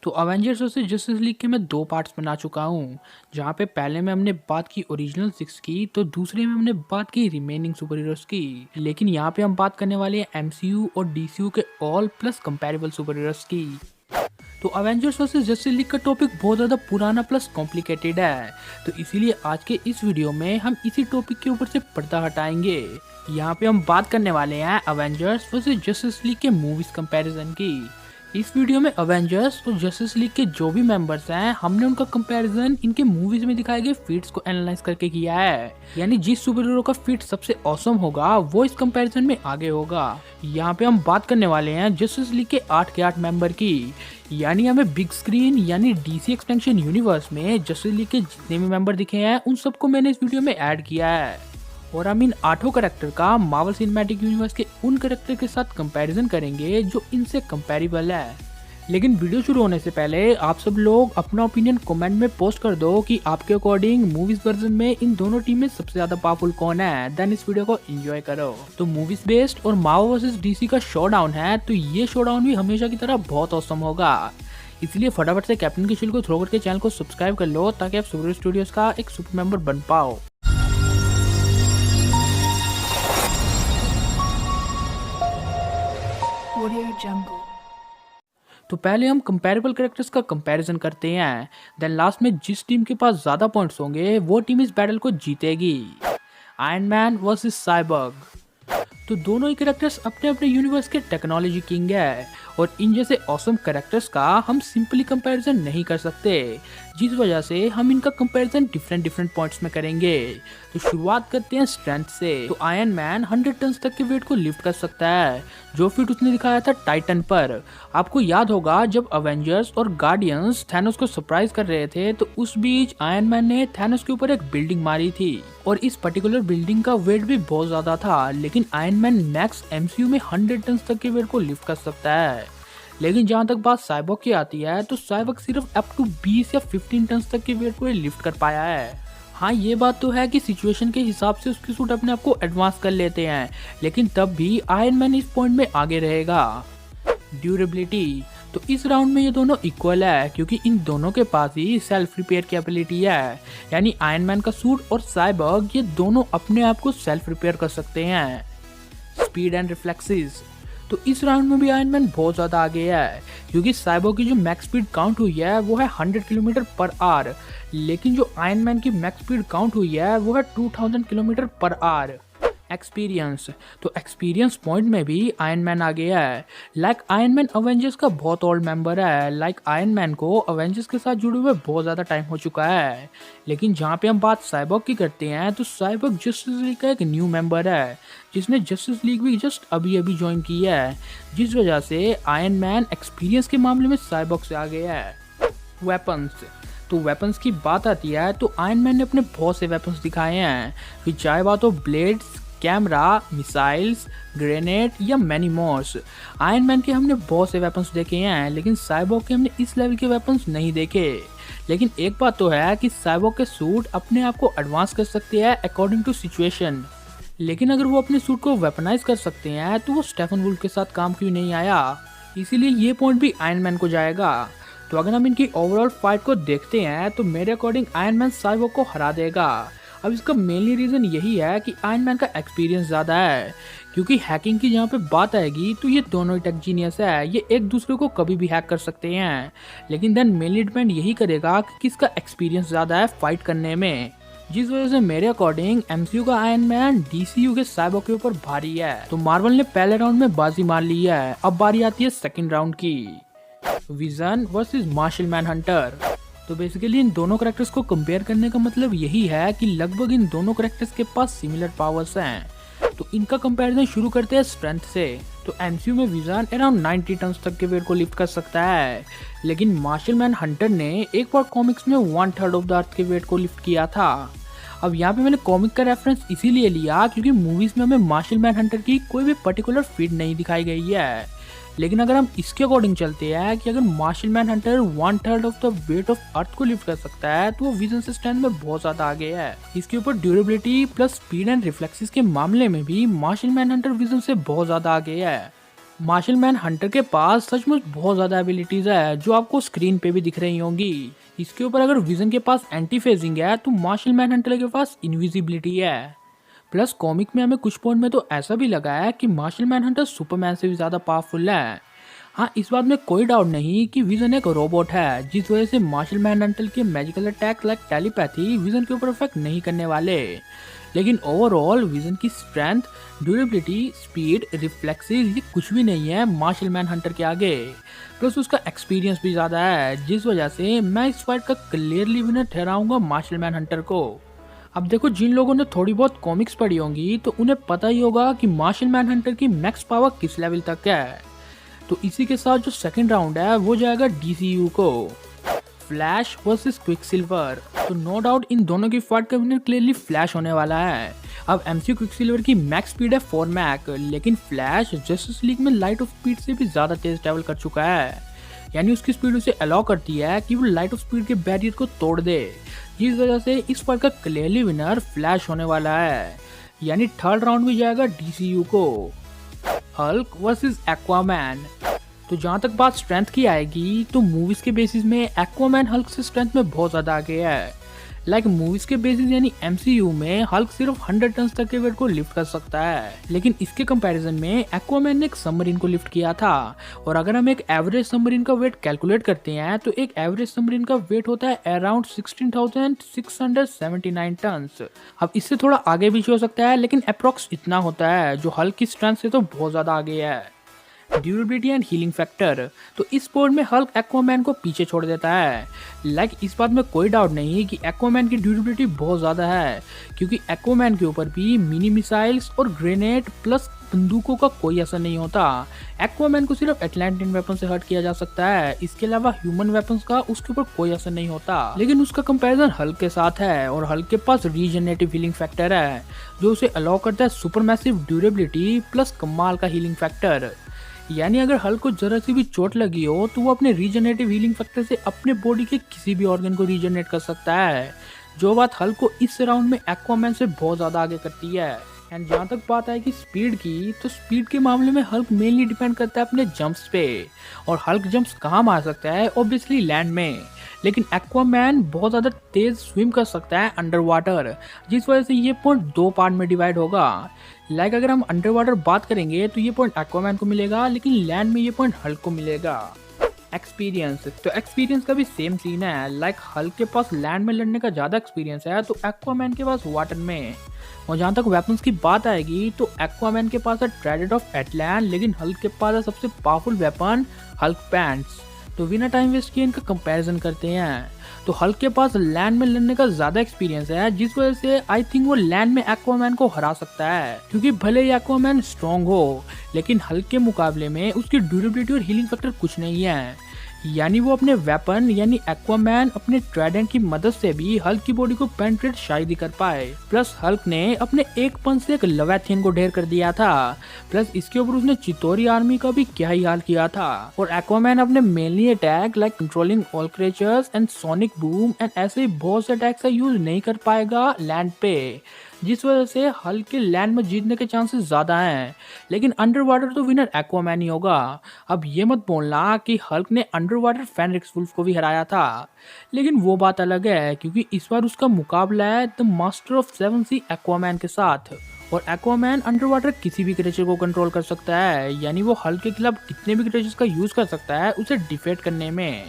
तो Avengers versus justice league के मैं दो पार्ट्स बना चुका हूँ। जहाँ पे पहले में हमने बात की ओरिजिनल सिक्स की, तो दूसरे में हमने बात की रिमेनिंग सुपर हीरोज की। लेकिन यहाँ पे हम बात करने वाले हैं एमसीयू और डीसीयू के all plus comparable super heroes की। तो अवेंजर्स वर्सेस जस्टिस लीग का टॉपिक बहुत ज़्यादा पुराना प्लस कॉम्प्लिकेटेड है, तो इसीलिए आज के इस वीडियो में हम इसी टॉपिक के ऊपर से पर्दा हटाएंगे। यहाँ पे हम बात करने वाले हैं अवेंजर्स वर्सेस जस्टिस लीग के मूवीज कंपैरिजन की। इस वीडियो में अवेंजर्स और जस्टिस लीग के जो भी मेंबर्स हैं, हमने उनका कंपैरिजन इनके मूवीज में दिखाए गए फीट्स को एनालाइज करके किया है। यानी जिस सुपर हीरो का फीट सबसे ऑसम होगा वो इस कंपैरिजन में आगे होगा। यहाँ पे हम बात करने वाले हैं जस्टिस लीग के 8 के 8 मेंबर की। यानी हमें बिग स्क्रीन यानी डीसी एक्सपेंशन यूनिवर्स में जस्टिस लीग के जितने भी मेंबर दिखे हैं उन सबको मैंने इस वीडियो में ऐड किया है। और हम इन 8 कैरेक्टर का मार्वल सिनेमैटिक यूनिवर्स के उन कैरेक्टर के साथ कंपैरिजन करेंगे जो इनसे कंपैरेबल है। लेकिन वीडियो शुरू होने से पहले आप सब लोग अपना ओपिनियन कमेंट में पोस्ट कर दो कि आपके अकॉर्डिंग मूवीज वर्जन में इन दोनों टीम में सबसे ज्यादा पावरफुल कौन है। देन इस वीडियो को एंजॉय करो। तो मूवीज बेस्ड और मार्वल वर्सेस डीसी का शोडाउन है, तो ये शोडाउन भी हमेशा की तरह बहुत औसम होगा। इसलिए फटाफट से कैप्टन की शील्ड को थ्रो करके चैनल को सब्सक्राइब कर लो ताकि आप सुपर स्टूडियोज का एक सुपर मेंबर बन पाओ। तो पहले हम कंपैरेबल कैरेक्टर्स का कंपैरिजन करते हैं। देन लास्ट में जिस टीम के पास ज्यादा पॉइंट्स होंगे वो टीम इस बैटल को जीतेगी। Iron man versus cyborg. तो दोनों ही कैरेक्टर्स अपने अपने यूनिवर्स के टेक्नोलॉजी किंग है और इन जैसे ऑसम कैरेक्टर्स का हम सिंपली कंपैरिजन नहीं कर सकते, जिस वजह से हम इनका कंपैरिजन डिफरेंट पॉइंट्स में करेंगे। तो शुरुआत करते हैं स्ट्रेंथ से। तो आयरन मैन 100 टन तक के वेट को लिफ्ट कर सकता है, जो फीट उसने दिखाया था टाइटन पर। आपको याद होगा जब अवेंजर्स और गार्डियंस थैनोस को सरप्राइज कर रहे थे, तो उस बीच आयरन मैन ने थैनोस के ऊपर एक बिल्डिंग मारी थी और इस पर्टिकुलर बिल्डिंग का वेट भी बहुत ज्यादा था। लेकिन आयरन मैन मैक्स एमसीयू में 100 टन तक के वेट को लिफ्ट कर सकता है। लेकिन जहां तक बात साइबॉर्ग की आती है, तो साइबॉर्ग सिर्फ अप टू 20 या 15 टन तक के वेट को लिफ्ट कर पाया है। हाँ, ये बात तो है कि सिचुएशन के हिसाब से उसकी सूट अपने आप को एडवांस कर लेते हैं, लेकिन तब भी आयरन मैन इस पॉइंट में आगे रहेगा। ड्यूरेबिलिटी। तो इस राउंड में ये दोनों इक्वल है, क्योंकि इन दोनों के पास ही सेल्फ रिपेयर की एबिलिटी है। यानी आयरन मैन का सूट और साइबॉर्ग ये दोनों अपने आप को सेल्फ रिपेयर कर सकते हैं। Speed and reflexes. तो इस राउंड में भी आयरन मैन बहुत ज्यादा आगे है, क्योंकि साइबॉर्ग की जो मैक्स स्पीड काउंट हुई है वो है 100 किलोमीटर पर आवर, लेकिन जो आयरन मैन की मैक्स स्पीड काउंट हुई है वो है 2000 किलोमीटर पर आवर। एक्सपीरियंस। तो एक्सपीरियंस पॉइंट में भी आयरन मैन आगे है। लाइक आयरन मैन अवेंजर्स का बहुत ओल्ड मेंबर है। लाइक आयरन मैन को अवेंजर्स के साथ जुड़े हुए बहुत ज़्यादा टाइम हो चुका है। लेकिन जहाँ पे हम बात साइबॉर्ग की करते हैं, तो साइबॉर्ग जस्टिस लीग का एक न्यू मेंबर है, जिसने जस्टिस लीग भी जस्ट अभी अभी ज्वाइन की है, जिस वजह से आयरन मैन एक्सपीरियंस के मामले में साइबॉर्ग से आगे है। वेपन्स। तो वेपन्स की बात आती है, तो आयरन मैन ने अपने बहुत से वेपन्स दिखाए हैं, फिर चाहे बात हो ब्लेड्स, कैमरा, मिसाइल्स, ग्रेनेड या मैनी मोर्स। आयरन मैन के हमने बहुत से वेपन्स देखे हैं, लेकिन साइबॉर्ग के हमने इस लेवल के वेपन्स नहीं देखे। लेकिन एक बात तो है कि साइबॉर्ग के सूट अपने आप को एडवांस कर सकते हैं अकॉर्डिंग टू सिचुएशन। लेकिन अगर वो अपने सूट को वेपनाइज कर सकते हैं, तो वो स्टेफन वुल्फ के साथ काम क्यों नहीं आया? इसीलिए ये पॉइंट भी आयरन मैन को जाएगा। तो अगर हम इनकी ओवरऑल फाइट को देखते हैं, तो मेरे अकॉर्डिंग आयरन मैन साइबॉर्ग को हरा देगा। अब इसका मेनली रीज़न यही है कि आयरन मैन का एक्सपीरियंस ज़्यादा है, क्योंकि हैकिंग की जहाँ पे बात आएगी तो ये दोनों ही टेक जीनियस है, ये एक दूसरे को कभी भी हैक कर सकते हैं। लेकिन देन मेनली डिपेंड यही करेगा कि किसका एक्सपीरियंस ज़्यादा है फाइट करने में, जिस वजह से मेरे अकॉर्डिंग एमसीयू का आयरन मैन डीसीयू के साइबॉर्ग के ऊपर भारी है। तो मार्वल ने पहले राउंड में बाजी मार ली है, अब बारी आती है सेकेंड राउंड की। Vision versus Martian Manhunter. तो बेसिकली इन दोनों कैरेक्टर्स को कंपेयर करने का मतलब यही है कि लगभग इन दोनों कैरेक्टर्स के पास सिमिलर पावर्स हैं। तो इनका कंपैरिजन शुरू करते हैं स्ट्रेंथ से। तो एमसीयू में विजन अराउंड 90 टन तक के वेट को लिफ्ट कर सकता है, लेकिन मार्शल मैनहंटर ने एक बार कॉमिक्स में 1/3 ऑफ द अर्थ के वेट को लिफ्ट किया था। अब यहाँ पे मैंने कॉमिक का रेफरेंस इसीलिए लिया क्योंकि मूवीज में हमें मार्शल मैनहंटर की कोई भी पर्टिकुलर फीट नहीं दिखाई गई है। लेकिन अगर हम इसके अकॉर्डिंग चलते हैं कि अगर Martian Manhunter 1/3 of the weight of earth को लिफ्ट कर सकता है, तो वो विजन से स्ट्रेंथ में बहुत ज्यादा आगे है। इसके ऊपर durability plus speed and reflexes के मामले में भी मार्शल मैनहंटर विजन से बहुत ज्यादा आगे है। मार्शल मैन हंटर के पास सचमुच बहुत ज़्यादा एबिलिटीज़ है जो आपको स्क्रीन पे भी दिख रही होंगी। इसके ऊपर अगर विजन के पास एंटी फेजिंग है तो मार्शल मैन हंटर के पास इनविजिबिलिटी है। प्लस कॉमिक में हमें कुछ पॉइंट में तो ऐसा भी लगा है कि मार्शल मैन हंटर सुपरमैन से भी ज़्यादा पावरफुल है। हाँ, इस बात में कोई डाउट नहीं कि विजन एक रोबोट है, जिस वजह से मार्शल मैन हंटर के magical attack like telepathy vision के ऊपर इफेक्ट नहीं करने वाले। लेकिन ओवरऑल विजन की स्ट्रेंथ, ड्यूरेबिलिटी, स्पीड, रिफ्लेक्सेस ये कुछ भी नहीं है मार्शल मैन हंटर के आगे। प्लस उसका एक्सपीरियंस भी ज़्यादा है, जिस वजह से मैं इस फाइट का क्लियरली विनर ठहराऊंगा मार्शल मैन हंटर को। अब देखो, जिन लोगों ने थोड़ी बहुत कॉमिक्स पढ़ी होंगी तो उन्हें पता ही होगा कि मार्शल मैन हंटर की मैक्स पावर किस लेवल तक है। तो इसी के साथ जो सेकंड राउंड है वो जाएगा डीसीयू को, फ्लैश वर्सेस क्विकसिल्वर। तो नो डाउट इन दोनों की फाइट का विनर क्लियरली फ्लैश होने वाला है। अब एमसीयू क्विकसिल्वर की मैक्स स्पीड है 4 मैक, लेकिन फ्लैश जस्टिस लीग में लाइट ऑफ स्पीड से भी ज़्यादा तेज ट्रैवल कर चुका है। यानी उसकी स्पीड उसे अलाउ करती है कि वो लाइट ऑफ स्पीड के बैरियर को तोड़ दे, जिस वजह से इस फाइट का क्लियरली विनर फ्लैश होने वाला है। यानी थर्ड राउंड भी जाएगा डीसीयू को, हल्क वर्सेस एक्वामैन। तो जहाँ तक बात स्ट्रेंथ की आएगी तो मूवीज के बेसिस में एक्वामैन हल्क से स्ट्रेंथ में बहुत ज़्यादा आगे है। लाइक मूवीज के बेसिस यानी एमसीयू में हल्क सिर्फ 100 टन तक के वेट को लिफ्ट कर सकता है, लेकिन इसके कंपैरिजन में एक्वामैन ने एक सबमरीन को लिफ्ट किया था। और अगर हम एक एवरेज सबमरीन का वेट कैलकुलेट करते हैं तो एक एवरेज सबमरीन का वेट होता है अराउंड 16,679 टन। अब इससे थोड़ा आगे भी हो सकता है, लेकिन अप्रोक्स इतना होता है, जो हल्क की स्ट्रेंथ से तो बहुत ज़्यादा आगे है। ड्यूरेबिलिटी एंड हीलिंग फैक्टर, तो इस स्पोर्ट में हल्क एक्वामैन को पीछे छोड़ देता है। लाइक इस बात में कोई डाउट नहीं कि एक्वामैन की ड्यूरेबिलिटी बहुत ज़्यादा है, क्योंकि एक्वामैन के ऊपर भी मिनी मिसाइल्स और ग्रेनेड प्लस बंदूकों का कोई असर नहीं होता। एक्वामैन को सिर्फ एटलांटिन वेपन से हर्ट किया जा सकता है, इसके अलावा ह्यूमन वेपन्स का उसके ऊपर कोई असर नहीं होता। लेकिन उसका कंपैरिजन हल्क के साथ है, और हल्क के पास रीजनरेटिव हीलिंग फैक्टर है, जो उसे अलाउ करता है सुपरमैसिव ड्यूरेबिलिटी प्लस कमाल का हीलिंग फैक्टर। यानी अगर हल्क को जरा सी भी चोट लगी हो तो वो अपने रीजनरेटिव हीलिंग फैक्टर से अपने बॉडी के किसी भी ऑर्गन को रीजनरेट कर सकता है, जो बात हल्क को इस राउंड में एक्वामैन से बहुत ज़्यादा आगे करती है। एंड जहाँ तक बात आएगी स्पीड की, तो स्पीड के मामले में हल्क मेनली डिपेंड करता है अपने जंप्स पे, और हल्क जंप्स कहाँ मार सकता है, ऑब्वियसली लैंड में। लेकिन एक्वामैन बहुत ज़्यादा तेज स्विम कर सकता है अंडर वाटर, जिस वजह से ये पॉइंट दो पार्ट में डिवाइड होगा। लाइक अगर हम अंडर वाटर बात करेंगे तो ये पॉइंट एक्वामैन को मिलेगा, लेकिन लैंड में ये पॉइंट हल्क को मिलेगा। एक्सपीरियंस, तो एक्सपीरियंस का भी सेम सीन है। लाइक हल्क के पास लैंड में लड़ने का ज़्यादा एक्सपीरियंस है तो एक्वामैन के पास वाटर में। और जहाँ तक वेपन्स की बात आएगी तो एक्वामैन के पास है ट्राइडेंट ऑफ एटलांट, लेकिन हल्क के पास है सबसे पावरफुल वेपन हल्क पैंट्स। तो बिना टाइम वेस्ट किए इनका कंपैरिजन करते हैं। तो हल्क के पास लैंड में लड़ने का ज़्यादा एक्सपीरियंस है, जिस वजह से आई थिंक वो लैंड में एक्वामैन को हरा सकता है, क्योंकि भले ही एक्वामैन स्ट्रॉन्ग हो, लेकिन हल्क के मुकाबले में उसकी ड्यूरेबिलिटी और हीलिंग फैक्टर कुछ नहीं है। यानी वो अपने वेपन यानी एक्वामैन अपने ट्राइडेंट की मदद से भी हल्क की बॉडी को पेनिट्रेट शायद ही कर पाए। प्लस हल्क ने अपने एक पंच से एक लेविएथन को ढेर कर दिया था। प्लस इसके ऊपर उसने चितोरी आर्मी का भी क्या ही हाल किया था। और एक्वामैन अपने mainly attack like controlling all creatures and sonic boom and ऐसे बहुत से अटैक का यूज नहीं कर पाएगा लैंड पे, जिस वजह से हल्क के लैंड में जीतने के चांसेस ज़्यादा हैं। लेकिन अंडर वाटर तो विनर एक्वामैन ही होगा। अब ये मत बोलना कि हल्क ने अंडर वाटर फेनिक्स वुल्फ को भी हराया था, लेकिन वो बात अलग है, क्योंकि इस बार उसका मुकाबला है the master of seven sea Aquaman के साथ। और एक्वामैन अंडर वाटर किसी भी क्रिएचर को कंट्रोल कर सकता है, यानी वो हल्क के खिलाफ कितने भी क्रिएचर्स का यूज़ कर सकता है उसे डिफेट करने में।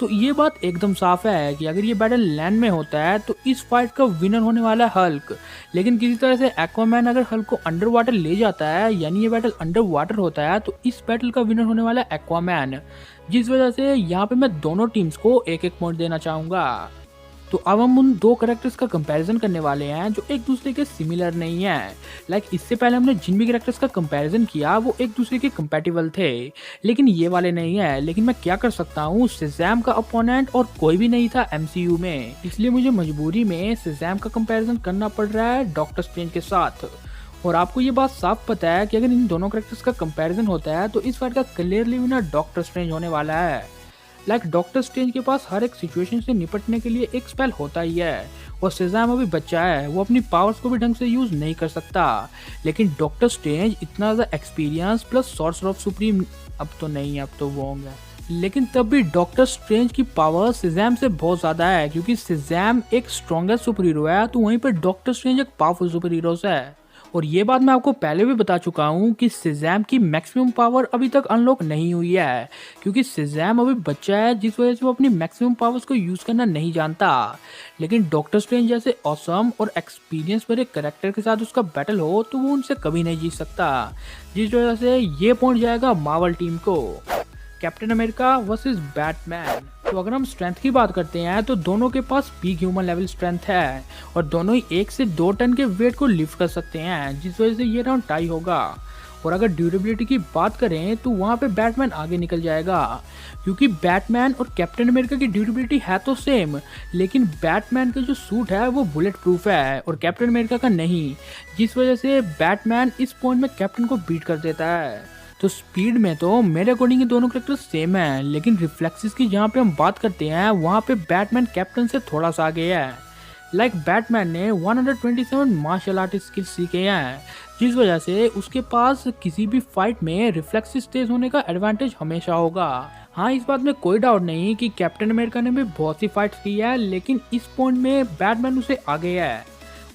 तो ये बात एकदम साफ है कि अगर ये बैटल लैंड में होता है तो इस फाइट का विनर होने वाला है हल्क। लेकिन किसी तरह से एक्वामैन अगर हल्क को अंडर वाटर ले जाता है, यानी ये बैटल अंडर वाटर होता है, तो इस बैटल का विनर होने वाला है एक्वामैन, जिस वजह से यहाँ पे मैं दोनों टीम्स को एक एक पॉइंट देना चाहूँगा। तो अब हम उन दो कैरेक्टर्स का कंपैरिजन करने वाले हैं जो एक दूसरे के सिमिलर नहीं है। लाइक इससे पहले हमने जिन भी कैरेक्टर्स का कंपैरिजन किया वो एक दूसरे के कंपैटिबल थे, लेकिन ये वाले नहीं है। लेकिन मैं क्या कर सकता हूँ, शेज़ैम का अपोनेंट और कोई भी नहीं था एमसीयू में, इसलिए मुझे मजबूरी में शेज़ैम का कंपैरिजन करना पड़ रहा है डॉक्टर स्ट्रेंज के साथ। और आपको ये बात साफ पता है कि अगर इन दोनों कैरेक्टर्स का कंपैरिजन होता है तो इस फाइट का क्लियरली विनर डॉक्टर स्ट्रेंज होने वाला है। लाइक डॉक्टर स्ट्रेंज के पास हर एक सिचुएशन से निपटने के लिए एक स्पेल होता ही है, और शेज़ाम अभी बच्चा है, वो अपनी पावर्स को भी ढंग से यूज नहीं कर सकता। लेकिन डॉक्टर स्ट्रेंज इतना ज़्यादा experience plus sorcerer of supreme अब तो नहीं, अब तो वो होंगे, लेकिन तब भी डॉक्टर स्ट्रेंज की पावर शेज़ाम से बहुत ज़्यादा है, क्योंकि शेज़ाम एक स्ट्रॉन्गेस्ट सुपर हीरो है, तो वहीं पर डॉक्टर स्ट्रेंज एक पावरफुल सुपर हीरो है। और ये बात मैं आपको पहले भी बता चुका हूँ कि शेज़ाम की मैक्सिमम पावर अभी तक अनलॉक नहीं हुई है, क्योंकि शेज़ाम अभी बच्चा है, जिस वजह से वो अपनी मैक्सिमम पावर्स को यूज़ करना नहीं जानता। लेकिन डॉक्टर स्ट्रेंज जैसे ऑसम और एक्सपीरियंस वाले कैरेक्टर के साथ उसका बैटल हो तो वो उनसे कभी नहीं जीत सकता, जिस वजह से ये पॉइंट जाएगा मार्वल टीम को। Captain America versus Batman. तो अगर हम स्ट्रेंथ की बात करते हैं तो दोनों के पास पीक ह्यूमन लेवल स्ट्रेंथ है और दोनों ही 1 से 2 टन के वेट को लिफ्ट कर सकते हैं, जिस वजह से ये राउंड टाई होगा। और अगर ड्यूरेबिलिटी की बात करें तो वहाँ पे बैटमैन आगे निकल जाएगा, क्योंकि बैटमैन और कैप्टन अमेरिका की ड्यूरेबिलिटी है तो सेम, लेकिन बैटमैन का जो सूट है वो बुलेट प्रूफ है और कैप्टन अमेरिका का नहीं, जिस वजह से बैटमैन इस पॉइंट में कैप्टन को बीट कर देता है। तो स्पीड में तो मेरे अकॉर्डिंग ये दोनों कैरेक्टर सेम है, लेकिन रिफ्लेक्सेस की जहाँ पे हम बात करते हैं वहाँ पे बैटमैन कैप्टन से थोड़ा सा आगे है। बैटमैन ने 127 मार्शल आर्ट स्किल्स सीखे हैं, जिस वजह से उसके पास किसी भी फाइट में रिफ्लेक्सेस तेज होने का एडवांटेज हमेशा होगा। हाँ, इस बात में कोई डाउट नहीं कि कैप्टन अमेरिका ने भी बहुत सी फाइट्स की है, लेकिन इस पॉइंट में बैटमैन उसे आगे है।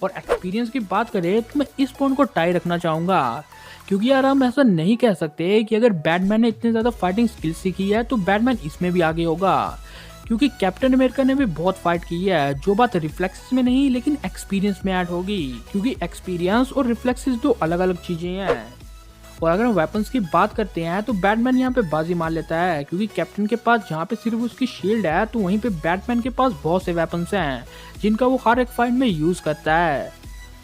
और एक्सपीरियंस की बात करें तो मैं इस पॉइंट को टाई रखना चाहूँगा, क्योंकि यार हम ऐसा नहीं कह सकते कि अगर बैटमैन ने इतने ज़्यादा फाइटिंग स्किल्स सीखी है तो बैटमैन इसमें भी आगे होगा, क्योंकि कैप्टन अमेरिका ने भी बहुत फाइट की है। जो बात रिफ्लेक्सेस में नहीं लेकिन एक्सपीरियंस में ऐड होगी, क्योंकि एक्सपीरियंस और रिफ्लेक्सेस दो अलग अलग चीज़ें हैं। और अगर हम वेपन्स की बात करते हैं तो बैटमैन यहाँ पे बाजी मार लेता है, क्योंकि कैप्टन के पास जहाँ पे सिर्फ उसकी शील्ड है तो वहीं पे बैटमैन के पास बहुत से वेपन्स हैं जिनका वो हर एक फाइट में यूज़ करता है।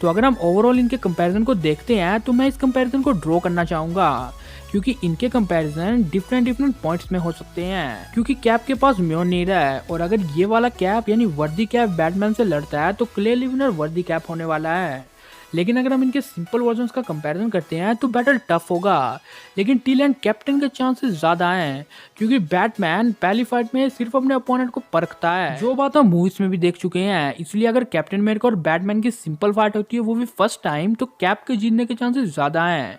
तो अगर हम ओवरऑल इनके कंपैरिजन को देखते हैं तो मैं इस कंपैरिजन को ड्रॉ करना चाहूँगा, क्योंकि इनके कंपैरिजन डिफरेंट पॉइंट्स में हो सकते हैं। क्योंकि कैप के पास म्योनीर है और अगर ये वाला कैप यानी वर्दी कैप बैटमैन से लड़ता है तो क्लियरली विनर वर्दी कैप होने वाला है। लेकिन अगर हम इनके सिंपल वर्जन्स का कंपैरिजन करते हैं तो बैटल टफ होगा, लेकिन टील एंड कैप्टन के चांसेस ज़्यादा हैं, क्योंकि बैटमैन पहली फाइट में सिर्फ अपने अपोनेंट को परखता है, जो बात हम मूवीज में भी देख चुके हैं। इसलिए अगर कैप्टन अमेरिका और बैटमैन की सिंपल फाइट होती है वो भी फर्स्ट टाइम, तो कैप के जीतने के चांसेस ज़्यादा हैं।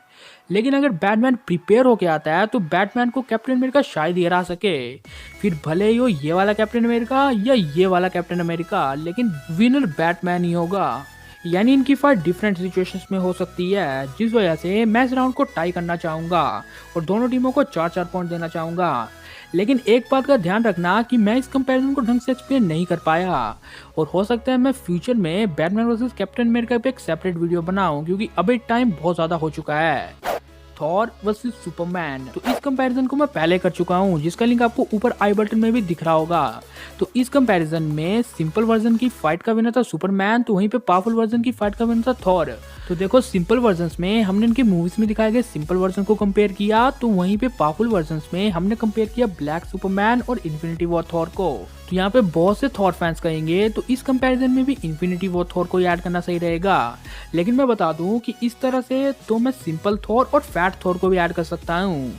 लेकिन अगर बैटमैन प्रिपेयर होके आता है तो बैटमैन को कैप्टन अमेरिका शायद ही हरा सके, फिर भले ही हो ये वाला कैप्टन अमेरिका या ये वाला कैप्टन अमेरिका, लेकिन विनर बैटमैन ही होगा। यानी इनकी फाइट डिफरेंट सिचुएशंस में हो सकती है, जिस वजह से मैं इस राउंड को टाई करना चाहूँगा और दोनों टीमों को 4-4 पॉइंट देना चाहूँगा। लेकिन एक बात का ध्यान रखना कि मैं इस कंपैरिजन को ढंग से एक्सप्लेन नहीं कर पाया, और हो सकता है मैं फ्यूचर में बैटमैन वर्सेस कैप्टन अमेरिका पे एक सेपरेट वीडियो बनाऊं, क्योंकि अभी टाइम बहुत ज़्यादा हो चुका है। थॉर वर्सेस सुपरमैन, तो इस कंपैरिजन को मैं पहले कर चुका हूँ, जिसका लिंक आपको ऊपर आई बटन में भी दिख रहा होगा। तो इस कंपैरिजन में सिंपल वर्जन की फाइट का विनर था सुपरमैन, तो वहीं पे पावरफुल वर्जन की फाइट का विनर था थॉर। तो देखो, सिंपल वर्जन्स में हमने इनके मूवीज में दिखाए गए सिंपल वर्जन को कंपेयर किया, तो वहीं पे पावरफुल वर्जन्स में हमने कंपेयर किया ब्लैक सुपरमैन और इन्फिनिटी वॉर थॉर को। तो यहाँ पे बहुत से थॉर फैंस कहेंगे तो इस कंपैरिजन में भी इन्फिनिटी वॉर थॉर को ऐड करना सही रहेगा, लेकिन मैं बता दूं कि इस तरह से तो मैं सिंपल थॉर और फैट थॉर को भी ऐड कर सकता हूँ,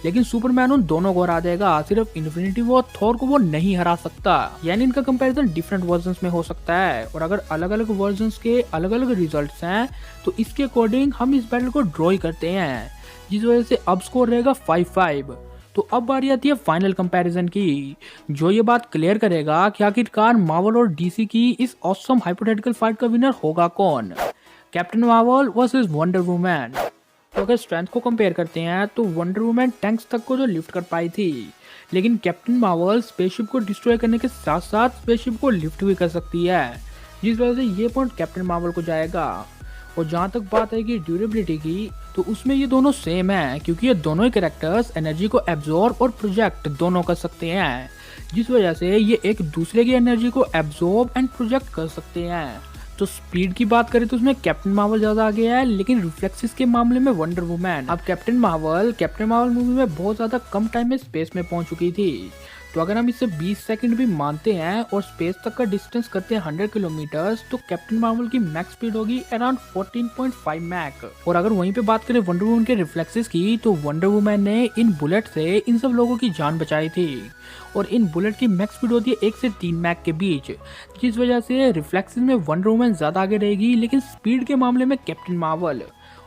लेकिन सुपरमैन उन दोनों को हरा देगा, सिर्फ इन्फिनिटी वॉर थॉर को वो नहीं हरा सकता। यानी इनका कंपैरिजन डिफरेंट वर्जन्स में हो सकता है, और अगर अलग अलग वर्जन्स के अलग अलग रिजल्ट्स हैं तो इसके अकॉर्डिंग हम इस बैटल को ड्रॉ ही करते हैं, जिस वजह से अब स्कोर रहेगा 5-5। तो अब बारी आती है फाइनल कंपैरिजन की, जो ये बात क्लियर करेगा कि आखिरकार मार्वल और डीसी की इस ऑसम हाइपोथेटिकल फाइट का विनर होगा कौन, captain Marvel versus wonder woman. तो अगर स्ट्रेंथ को कंपेयर करते हैं तो वंडर वुमन टैंक्स तक को जो लिफ्ट कर पाई थी, लेकिन कैप्टन मार्वल स्पेसशिप को डिस्ट्रॉय करने के साथ साथ स्पेसशिप को लिफ्ट भी कर सकती है, जिस वजह से ये पॉइंट कैप्टन मार्वल को जाएगा। और जहाँ तक बात है कि ड्यूरेबिलिटी की, तो उसमें ये दोनों सेम है, क्योंकि ये दोनों ही कैरेक्टर्स एनर्जी को एब्जॉर्ब और प्रोजेक्ट दोनों कर सकते हैं, जिस वजह से ये एक दूसरे की एनर्जी को एब्जॉर्ब एंड प्रोजेक्ट कर सकते हैं। तो स्पीड की बात करें तो उसमें कैप्टन मार्वल ज्यादा आगे है, लेकिन रिफ्लेक्सेस के मामले में वंडर वुमन। अब कैप्टन मार्वल मूवी में बहुत ज्यादा कम टाइम में स्पेस में पहुंच चुकी थी, तो अगर हम इसे 20 सेकंड भी मानते हैं और स्पेस तक का डिस्टेंस करते हैं 100 किलोमीटर, तो कैप्टन मार्वल की मैक्स स्पीड होगी अराउंड 14.5 मैक। और अगर वहीं पे बात करें वंडर वुमन के रिफ्लेक्सेस की, तो वंडर वुमन ने इन बुलेट से इन सब लोगों की जान बचाई थी और इन बुलेट की मैक्स स्पीड होती है 1 से 3 मैक के बीच, जिस वजह से रिफ्लेक्सेस में वंडर वुमन ज्यादा आगे रहेगी, लेकिन स्पीड के मामले में कैप्टन मार्वल।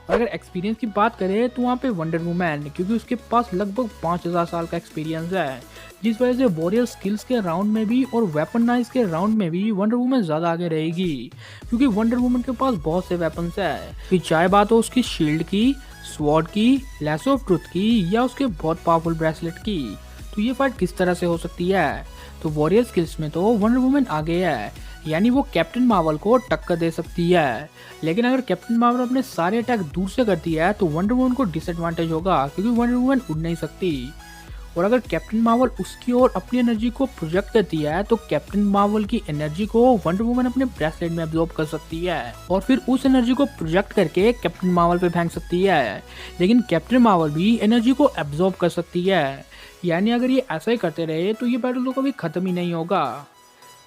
और अगर एक्सपीरियंस की बात करें तो वहाँ पे वंडर वुमन, क्योंकि उसके पास लगभग 5000 साल का एक्सपीरियंस है, जिस वजह से वॉरियर स्किल्स के राउंड में भी और वेपनाइज के राउंड में भी वंडर वुमन ज़्यादा आगे रहेगी, क्योंकि वंडर वुमन के पास बहुत से वेपन्स है। फिर चाहे बात हो उसकी शील्ड की, स्वॉर्ड की, लैसो ऑफ ट्रुथ की या उसके बहुत पावरफुल ब्रेसलेट की, तो ये फाइट किस तरह से हो सकती है? तो वॉरियर स्किल्स में तो वंडर वुमन आगे है, यानी वो कैप्टन मार्वल को टक्कर दे सकती है। लेकिन अगर कैप्टन मार्वल अपने सारे अटैक दूर से करती है तो वंडर वुमन को डिसएडवांटेज होगा, क्योंकि वंडर वुमन उड़ नहीं सकती। और अगर कैप्टन मार्वल उसकी ओर अपनी एनर्जी को प्रोजेक्ट करती है तो कैप्टन मार्वल की एनर्जी को वंडर वुमन अपने ब्रेसलेट में अब्सॉर्ब कर सकती है और फिर उस एनर्जी को प्रोजेक्ट करके कैप्टन मार्वल पे फेंक सकती है। लेकिन कैप्टन मार्वल भी एनर्जी को एब्सॉर्ब कर सकती है, यानी अगर ये ऐसा ही करते रहे तो ये बैटल तो कभी खत्म ही नहीं होगा।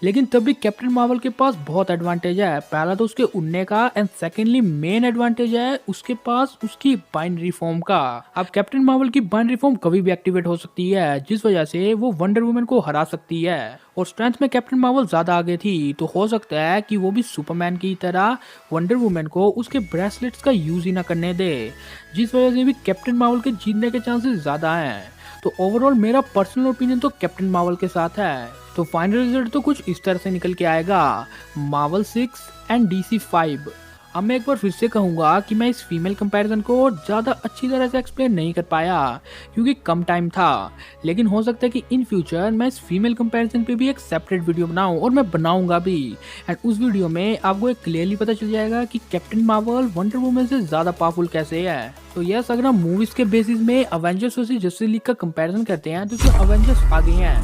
लेकिन तब भी कैप्टन मार्वल के पास बहुत एडवांटेज है। पहला तो उसके उड़ने का एंड सेकेंडली मेन एडवांटेज है उसके पास उसकी बाइनरी फॉर्म का। अब कैप्टन मार्वल की बाइनरी फॉर्म कभी भी एक्टिवेट हो सकती है, जिस वजह से वो वंडर वुमन को हरा सकती है। और स्ट्रेंथ में कैप्टन मार्वल ज्यादा आगे थी, तो हो सकता है कि वो भी सुपरमैन की तरह वंडर वुमन को उसके ब्रेसलेट्स का यूज ही ना करने दे, जिस वजह से भी कैप्टन मार्वल के जीतने के चांसेस ज्यादा हैं। तो ओवरऑल मेरा पर्सनल ओपिनियन तो कैप्टन मार्वल के साथ है। तो फाइनल रिजल्ट तो कुछ इस तरह से निकल के आएगा, मार्वल 6 एंड DC 5। अब मैं एक बार फिर से कहूँगा कि मैं इस फीमेल कंपैरिजन को ज़्यादा अच्छी तरह से एक्सप्लेन नहीं कर पाया क्योंकि कम टाइम था, लेकिन हो सकता है कि इन फ्यूचर मैं इस फीमेल कंपैरिजन पे भी एक सेपरेट वीडियो बनाऊं और मैं बनाऊंगा भी। एंड उस वीडियो में आपको एक क्लियरली पता चल जाएगा कि कैप्टन मार्वल वंडर वुमन से ज़्यादा पावरफुल कैसे है। तो यस, अगर हम मूवीज़ के बेसिस में अवेंजर्स वर्सेस जस्टिस लीग का कंपैरिजन करते हैं तो उसमें अवेंजर्स आगे हैं,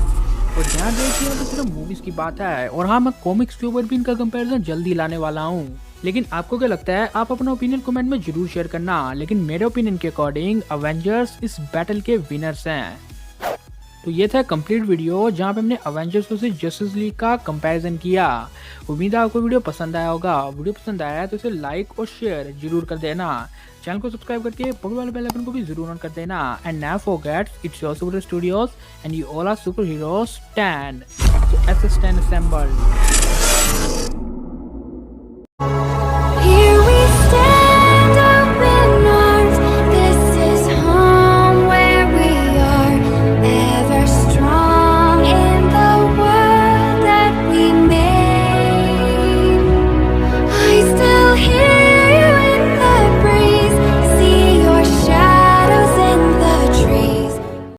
और ध्यान रखिए तो सिर्फ मूवीज की बात है। और हाँ, मैं कॉमिक्स के ऊपर भी इनका कंपैरिजन जल्दी लाने वाला हूँ। लेकिन आपको क्या लगता है? आप अपना ओपिनियन कमेंट में जरूर शेयर करना। लेकिन मेरे ओपिनियन के अकॉर्डिंग अवेंजर्स इस बैटल के विनर्स हैं। तो ये था कंप्लीट वीडियो जहाँ पे हमने अवेंजर्स वर्सेस जस्टिस लीग का कंपैरिजन किया। उम्मीद है आपको वीडियो पसंद आया होगा। वीडियो पसंद आया तो इसे लाइक और शेयर जरूर कर देना। चैनल को सब्सक्राइब करके बगल वाले बेल आइकन को भी जरूर ऑन कर देना। And never forget, it's your super studios and you all are super heroes stand. So S stand assembled.